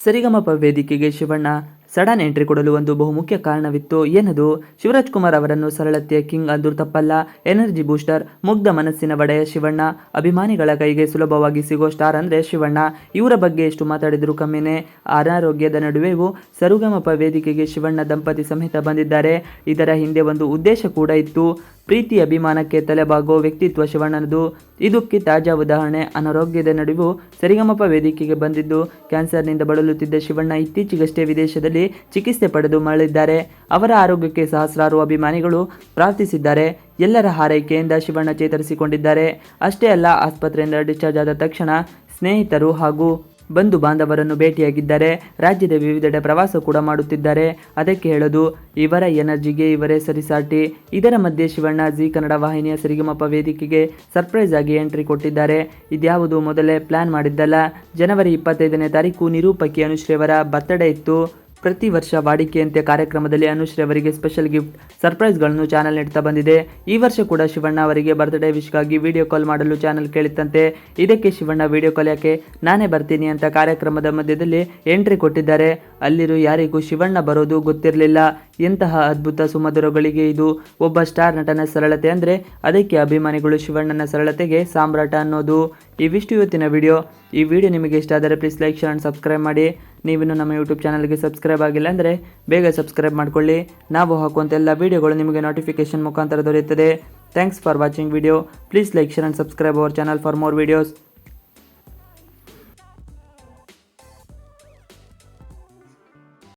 ಸರಿಗಮಪ ವೇದಿಕೆಗೆ Shivanna sudden entry ಕೊಡಲು ಒಂದು ಬಹುಮುಖ್ಯ ಕಾರಣವಿತ್ತು. ಏನದು? ಶಿವರಾಜ್ ಕುಮಾರ್ ಅವರನ್ನು ಸರಳತೆಯ ಕಿಂಗ್ ಅಂದ್ರೂ ತಪ್ಪಲ್ಲ. ಎನರ್ಜಿ ಬೂಸ್ಟರ್, ಮುಗ್ಧ ಮನಸ್ಸಿನ ಒಡೆಯ ಶಿವಣ್ಣ, ಅಭಿಮಾನಿಗಳ ಕೈಗೆ ಸುಲಭವಾಗಿ ಸಿಗೋ ಸ್ಟಾರ್ ಅಂದ್ರೆ ಶಿವಣ್ಣ. ಇವರ ಬಗ್ಗೆ ಎಷ್ಟು ಮಾತಾಡಿದ್ರು ಕಮ್ಮಿನೇ. ಅನಾರೋಗ್ಯದ ನಡುವೆಯೂ ಸರಿಗಮಪ ವೇದಿಕೆಗೆ ಶಿವಣ್ಣ ದಂಪತಿ ಸಮೇತ ಬಂದಿದ್ದಾರೆ. ಇದರ ಹಿಂದೆ ಒಂದು ಉದ್ದೇಶ ಕೂಡ ಇತ್ತು. ಪ್ರೀತಿ ಅಭಿಮಾನಕ್ಕೆ ತಲೆಬಾಗೋ ವ್ಯಕ್ತಿತ್ವ ಶಿವಣ್ಣನದು. ಇದಕ್ಕೆ ತಾಜಾ ಉದಾಹರಣೆ ಅನಾರೋಗ್ಯದ ನಡುವೆಯೂ ಸರಿಗಮಪ ವೇದಿಕೆಗೆ ಬಂದಿದ್ದು. ಕ್ಯಾನ್ಸರ್ನಿಂದ ಬಳಲುತ್ತಿದ್ದ ಶಿವಣ್ಣ ಇತ್ತೀಚೆಗಷ್ಟೇ ವಿದೇಶದಲ್ಲಿ ಚಿಕಿತ್ಸೆ ಪಡೆದು ಮರಳಿದ್ದಾರೆ. ಅವರ ಆರೋಗ್ಯಕ್ಕೆ ಸಹಸ್ರಾರು ಅಭಿಮಾನಿಗಳು ಪ್ರಾರ್ಥಿಸಿದ್ದಾರೆ. ಎಲ್ಲರ ಹಾರೈಕೆಯಿಂದ ಶಿವಣ್ಣ ಚೇತರಿಸಿಕೊಂಡಿದ್ದಾರೆ. ಅಷ್ಟೇ ಅಲ್ಲ, ಆಸ್ಪತ್ರೆಯಿಂದ ಡಿಸ್ಚಾರ್ಜ್ ಆದ ತಕ್ಷಣ ಸ್ನೇಹಿತರು ಹಾಗೂ ಬಂಧು ಬಾಂಧವರನ್ನು ಭೇಟಿಯಾಗಿದ್ದಾರೆ. ರಾಜ್ಯದ ವಿವಿಧೆಡೆ ಪ್ರವಾಸ ಕೂಡ ಮಾಡುತ್ತಿದ್ದಾರೆ. ಅದಕ್ಕೆ ಹೇಳೋದು, ಇವರ ಎನರ್ಜಿಗೆ ಇವರೇ ಸರಿಸಾಟಿ. ಇದರ ಮಧ್ಯೆ ಶಿವಣ್ಣ ಜಿ ಕನ್ನಡ ವಾಹಿನಿಯ ಸರಿಗಮಪ ವೇದಿಕೆಗೆ ಸರ್ಪ್ರೈಸ್ ಆಗಿ ಎಂಟ್ರಿ ಕೊಟ್ಟಿದ್ದಾರೆ. ಇದ್ಯಾವುದು ಮೊದಲೇ ಪ್ಲಾನ್ ಮಾಡಿದ್ದಲ್ಲ. ಜನವರಿ 25ನೇ ತಾರೀಕು ನಿರೂಪಕಿ ಅನುಶ್ರೀ ಅವರ ಬರ್ತ್ಡೇ ಇತ್ತು. ಪ್ರತಿ ವರ್ಷ ವಾಡಿಕೆಯಂತೆ ಕಾರ್ಯಕ್ರಮದಲ್ಲಿ ಅನುಶ್ರೀ ಅವರಿಗೆ ಸ್ಪೆಷಲ್ ಗಿಫ್ಟ್, ಸರ್ಪ್ರೈಸ್ಗಳನ್ನು ಚಾನಲ್ ನೀಡ್ತಾ ಬಂದಿದೆ. ಈ ವರ್ಷ ಕೂಡ ಶಿವಣ್ಣ ಅವರಿಗೆ ಬರ್ತ್ಡೇ ವಿಶ್ಗಾಗಿ ವಿಡಿಯೋ ಕಾಲ್ ಮಾಡಲು ಚಾನಲ್ ಕೇಳಿತ್ತಂತೆ. ಇದಕ್ಕೆ ಶಿವಣ್ಣ ವಿಡಿಯೋ ಕಾಲ್ ಯಾಕೆ, ನಾನೇ ಬರ್ತೀನಿ ಅಂತ ಕಾರ್ಯಕ್ರಮದ ಮಧ್ಯದಲ್ಲಿ ಎಂಟ್ರಿ ಕೊಟ್ಟಿದ್ದಾರೆ. ಅಲ್ಲಿರೋ ಯಾರಿಗೂ ಶಿವಣ್ಣ ಬರೋದು ಗೊತ್ತಿರಲಿಲ್ಲ. ಎಂತಹ ಅದ್ಭುತ ಸುಮಧುರಗಳಿಗೆ ಇದು. ಒಬ್ಬ ಸ್ಟಾರ್ ನಟನ ಸರಳತೆ ಅಂದರೆ ಅದಕ್ಕೆ ಅಭಿಮಾನಿಗಳು ಶಿವಣ್ಣನ ಸರಳತೆಗೆ ಸಾಮ್ರಾಟ ಅನ್ನೋದು. ಇವಿಷ್ಟು ಇವತ್ತಿನ ವಿಡಿಯೋ. ಈ ವಿಡಿಯೋ ನಿಮಗೆ ಇಷ್ಟ ಆದರೆ please like, share and subscribe ಮಾಡಿ. ನೀವಿನ್ನು ನಮ್ಮ ಯೂಟ್ಯೂಬ್ ಚಾನಲ್ಗೆ ಸಬ್ಸ್ಕ್ರೈಬ್ ಆಗಿಲ್ಲ ಅಂದರೆ ಬೇಗ ಸಬ್ಸ್ಕ್ರೈಬ್ ಮಾಡ್ಕೊಳ್ಳಿ. ನಾವು ಹಾಕುವಂಥ ಎಲ್ಲ ವೀಡಿಯೋಗಳು ನಿಮಗೆ ನೋಟಿಫಿಕೇಶನ್ ಮುಖಾಂತರ ದೊರೆಯುತ್ತದೆ. Thanks for watching video. Please like, share and subscribe our channel for more videos.